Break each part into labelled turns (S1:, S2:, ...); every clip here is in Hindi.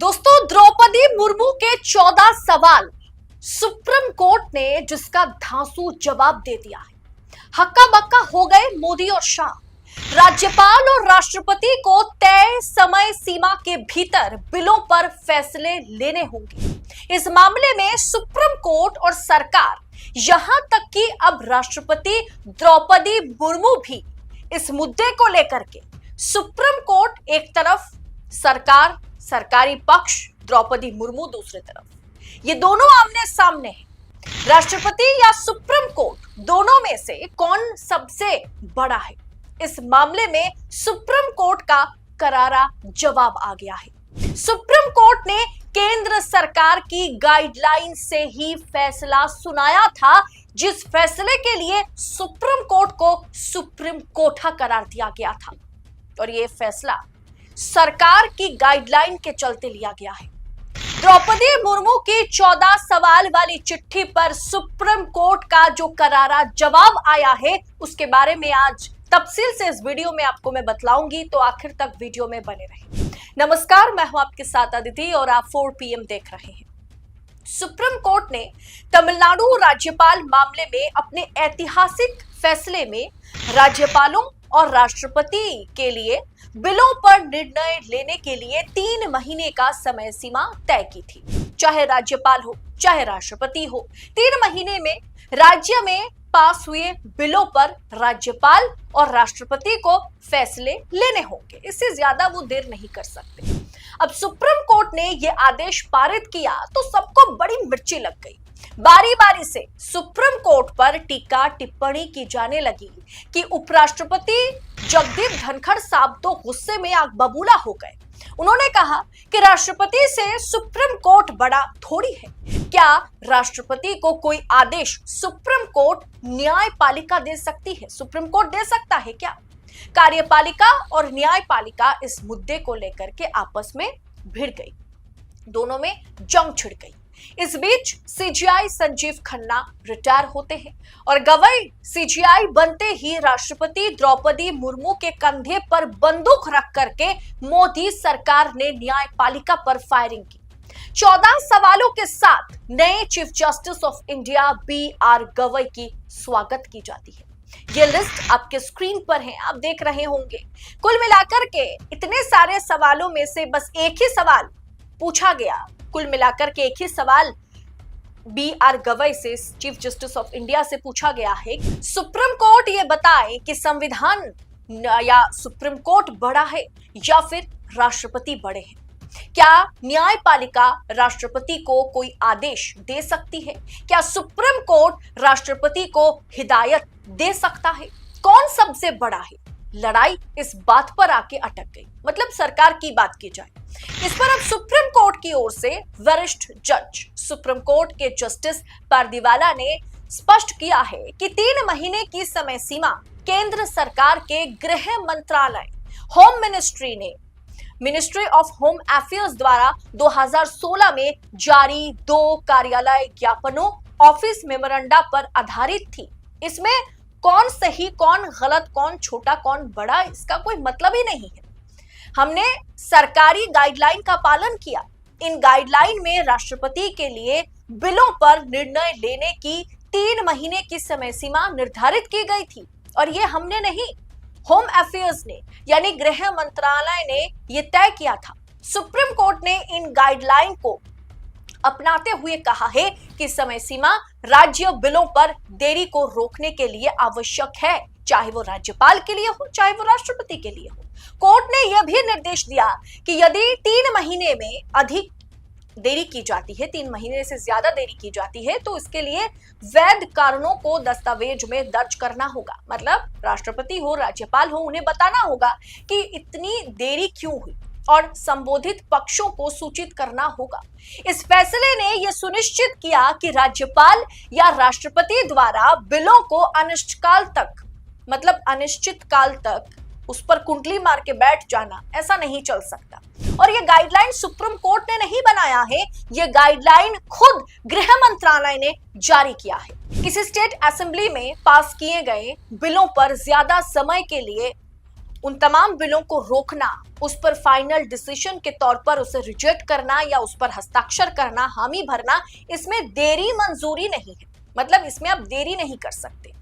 S1: दोस्तों, द्रौपदी मुर्मू के 14 सवाल सुप्रीम कोर्ट ने जिसका धांसू जवाब दे दिया है। हक्का बक्का हो गए मोदी और शाह। राज्यपाल और राष्ट्रपति को तय समय सीमा के भीतर बिलों पर फैसले लेने होंगे। इस मामले में सुप्रीम कोर्ट और सरकार, यहां तक कि अब राष्ट्रपति द्रौपदी मुर्मू भी इस मुद्दे को लेकर के सुप्रीम कोर्ट एक तरफ, सरकार सरकारी पक्ष द्रौपदी मुर्मू दूसरी तरफ, ये दोनों आमने सामने हैं। राष्ट्रपति या सुप्रीम कोर्ट, दोनों में से कौन सबसे बड़ा है? इस मामले में सुप्रीम कोर्ट का करारा जवाब आ गया है। सुप्रीम कोर्ट ने केंद्र सरकार की गाइडलाइन से ही फैसला सुनाया था, जिस फैसले के लिए सुप्रीम कोर्ट को सुप्रीम कोठा करार दिया गया था, और यह फैसला सरकार की गाइडलाइन के चलते लिया गया है। द्रौपदी मुर्मू की 14 सवाल वाली चिट्ठी पर सुप्रीम कोर्ट का जो करारा जवाब आया है, उसके बारे में आज तफसील से इस वीडियो में आपको मैं बतलाऊंगी, तो आखिर तक वीडियो में बने रहें। नमस्कार, मैं हूं आपके साथ अदिति और आप 4 PM देख रहे हैं। सुप्रीम कोर्ट ने तमिलनाडु राज्यपाल मामले में अपने ऐतिहासिक फैसले में राज्यपालों और राष्ट्रपति के लिए बिलों पर निर्णय लेने के लिए 3 महीने का समय सीमा तय की थी। चाहे राज्यपाल हो चाहे राष्ट्रपति हो, 3 महीने में राज्य में पास हुए बिलों पर राज्यपाल और राष्ट्रपति को फैसले लेने होंगे। इससे ज्यादा वो देर नहीं कर सकते। अब सुप्रीम कोर्ट ने यह आदेश पारित किया तो सबको बड़ी मिर्ची लग गई। बारी बारी से सुप्रीम कोर्ट पर टीका टिप्पणी की जाने लगी कि उपराष्ट्रपति जगदीप धनखड़ साहब तो गुस्से में आग बबूला हो गए। उन्होंने कहा कि राष्ट्रपति से सुप्रीम कोर्ट बड़ा थोड़ी है। क्या राष्ट्रपति को कोई आदेश सुप्रीम कोर्ट न्यायपालिका दे सकती है? सुप्रीम कोर्ट दे सकता है क्या? कार्यपालिका और न्यायपालिका इस मुद्दे को लेकर के आपस में भिड़ गई, दोनों में जंग छिड़ गई। इस बीच सीजीआई संजीव खन्ना रिटायर होते हैं और गवई सीजीआई बनते ही राष्ट्रपति द्रौपदी मुर्मू के कंधे पर बंदूक रख करके मोदी सरकार ने न्यायपालिका पर फायरिंग की। 14 सवालों के साथ नए chief justice of India BR Gavai की स्वागत की जाती है। ये लिस्ट आपके स्क्रीन पर है, आप देख रहे होंगे। कुल मिलाकर के इतने सारे सवालों में से बस एक ही सवाल पूछा गया। कुल मिलाकर के एक ही सवाल BR गवई से, चीफ जस्टिस ऑफ इंडिया से पूछा गया है। सुप्रीम कोर्ट ये बताए कि संविधान या सुप्रीम कोर्ट बड़ा है या फिर राष्ट्रपति बड़े हैं? क्या न्यायपालिका राष्ट्रपति को कोई आदेश दे सकती है? क्या सुप्रीम कोर्ट राष्ट्रपति को हिदायत दे सकता है? कौन सबसे बड़ा है? लड़ाई इस बात पर आके अटक गई। मतलब सरकार की बात की जाए, इस पर अब सुप्रीम कोर्ट की ओर से वरिष्ठ जज, सुप्रीम कोर्ट के जस्टिस पारदीवाला ने स्पष्ट किया है कि 3 महीने की समय सीमा केंद्र सरकार के गृह मंत्रालय, होम मिनिस्ट्री ने, मिनिस्ट्री ऑफ होम अफेयर्स द्वारा 2016 में जारी 2 कार्यालय ज्ञापनों, ऑफिस मेमोरेंडा पर आधारित थी। इसमें कौन सही, कौन गलत, कौन छोटा, कौन बड़ा, इसका कोई मतलब ही नहीं है। हमने सरकारी गाइडलाइन का पालन किया। इन गाइडलाइन में राष्ट्रपति के लिए बिलों पर निर्णय लेने की 3 महीने की समय सीमा निर्धारित की गई थी, और ये हमने नहीं, होम अफेयर्स ने यानी गृह मंत्रालय ने यह तय किया था। सुप्रीम कोर्ट ने इन गाइडलाइन को अपनाते हुए कहा है कि समय सीमा राज्य बिलों पर देरी को रोकने के लिए आवश्यक है, चाहे वो राज्यपाल के लिए हो चाहे वो राष्ट्रपति के लिए हो। कोर्ट ने यह भी निर्देश दिया कि यदि 3 महीने में अधिक देरी की जाती है, 3 महीने से ज्यादा देरी की जाती है, तो इसके लिए वैध कारणों को दस्तावेज में दर्ज करना होगा। मतलब राष्ट्रपति हो, राज्यपाल हो, उन्हें बताना होगा कि इतनी देरी क्यों हुई और संबोधित पक्षों को सूचित करना होगा। इस फैसले ने यह सुनिश्चित किया कि राज्यपाल या राष्ट्रपति द्वारा बिलों को अनिश्चितकाल तक, मतलब अनिश्चित काल तक उस पर कुंडली मार के बैठ जाना, ऐसा नहीं चल सकता। और ये गाइडलाइन सुप्रीम कोर्ट ने नहीं बनाया है, ये गाइडलाइन खुद गृह मंत्रालय ने जारी किया है। किसी स्टेट असेंबली में पास किए गए बिलों पर ज्यादा समय के लिए उन तमाम बिलों को रोकना, उस पर फाइनल डिसीजन के तौर पर उसे रिजेक्ट करना या उस पर हस्ताक्षर करना, हामी भरना, इसमें देरी मंजूरी नहीं है। मतलब इसमें आप देरी नहीं कर सकते।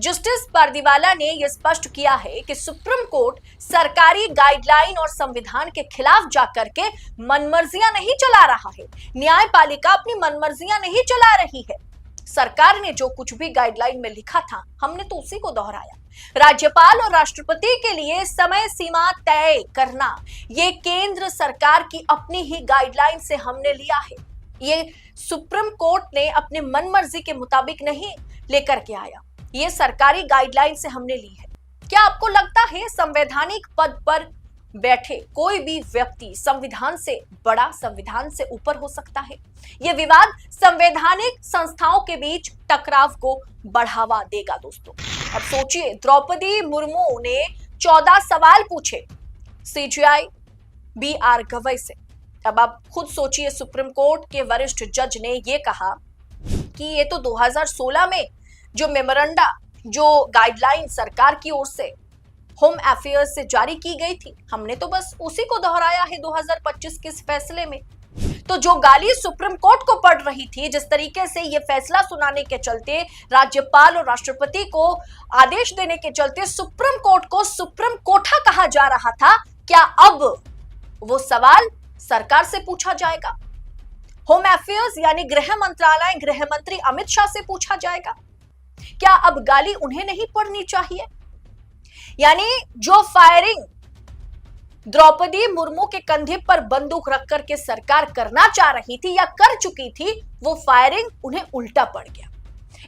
S1: जस्टिस पारदीवाला ने यह स्पष्ट किया है कि सुप्रीम कोर्ट सरकारी गाइडलाइन और संविधान के खिलाफ जाकर के मनमर्जियां नहीं चला रहा है। न्यायपालिका अपनी मनमर्जियां नहीं चला रही है। सरकार ने जो कुछ भी गाइडलाइन में लिखा था, हमने तो उसी को दोहराया। राज्यपाल और राष्ट्रपति के लिए समय सीमा तय करना, ये केंद्र सरकार की अपनी ही गाइडलाइन से हमने लिया है। ये सुप्रीम कोर्ट ने अपने मनमर्जी के मुताबिक नहीं लेकर के आया, ये सरकारी गाइडलाइन से हमने ली है। क्या आपको लगता है संवैधानिक पद पर बैठे कोई भी व्यक्ति संविधान से बड़ा, संविधान से ऊपर हो सकता है? यह विवाद संवैधानिक संस्थाओं के बीच टकराव को बढ़ावा देगा। दोस्तों, अब सोचिए, द्रौपदी मुर्मू ने 14 सवाल पूछे सीजेआई BR गवई से। अब आप खुद सोचिए, सुप्रीम कोर्ट के वरिष्ठ जज ने यह कहा कि ये तो 2016 में जो मेमोरेंडा, जो गाइडलाइन सरकार की ओर से होम अफेयर्स से जारी की गई थी, हमने तो बस उसी को दोहराया है 2025 के इस फैसले में। तो जो गाली सुप्रीम कोर्ट को पड़ रही थी, जिस तरीके से ये फैसला सुनाने के चलते, राज्यपाल और राष्ट्रपति को आदेश देने के चलते सुप्रीम कोर्ट को सुप्रीम कोठा कहा जा रहा था, क्या अब वो सवाल सरकार से पूछा जाएगा? होम अफेयर्स यानी गृह मंत्रालय, गृह मंत्री अमित शाह से पूछा जाएगा? क्या अब गाली उन्हें नहीं पड़नी चाहिए? यानी जो फायरिंग द्रौपदी मुर्मू के कंधे पर बंदूक रख करके सरकार करना चाह रही थी या कर चुकी थी, वो फायरिंग उन्हें उल्टा पड़ गया।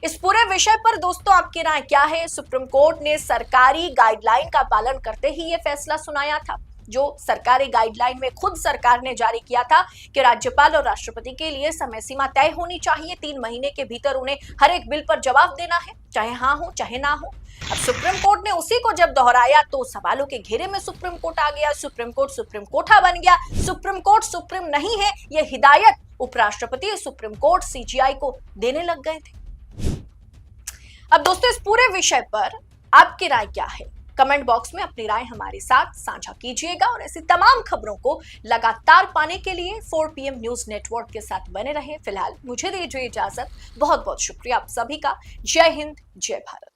S1: इस पूरे विषय पर दोस्तों आपकी राय क्या है? सुप्रीम कोर्ट ने सरकारी गाइडलाइन का पालन करते ही यह फैसला सुनाया था, जो सरकारी गाइडलाइन में खुद सरकार ने जारी किया था कि राज्यपाल और राष्ट्रपति के लिए समय सीमा तय होनी चाहिए। 3 महीने के भीतर उन्हें हर एक बिल पर जवाब देना है, चाहे हाँ हो चाहे ना हो। अब सुप्रीम कोर्ट ने उसी को जब दोहराया तो सवालों के घेरे में सुप्रीम कोर्ट आ गया। सुप्रीम कोर्ट सुप्रीम कोठा बन गया। सुप्रीम कोर्ट सुप्रीम नहीं है, यह हिदायत उपराष्ट्रपति सुप्रीम कोर्ट CGI को देने लग गए थे। अब दोस्तों, इस पूरे विषय पर आपकी राय क्या है? कमेंट बॉक्स में अपनी राय हमारे साथ साझा कीजिएगा और ऐसी तमाम खबरों को लगातार पाने के लिए 4 PM न्यूज नेटवर्क के साथ बने रहें। फिलहाल मुझे दीजिए इजाजत। बहुत बहुत शुक्रिया आप सभी का। जय हिंद, जय भारत।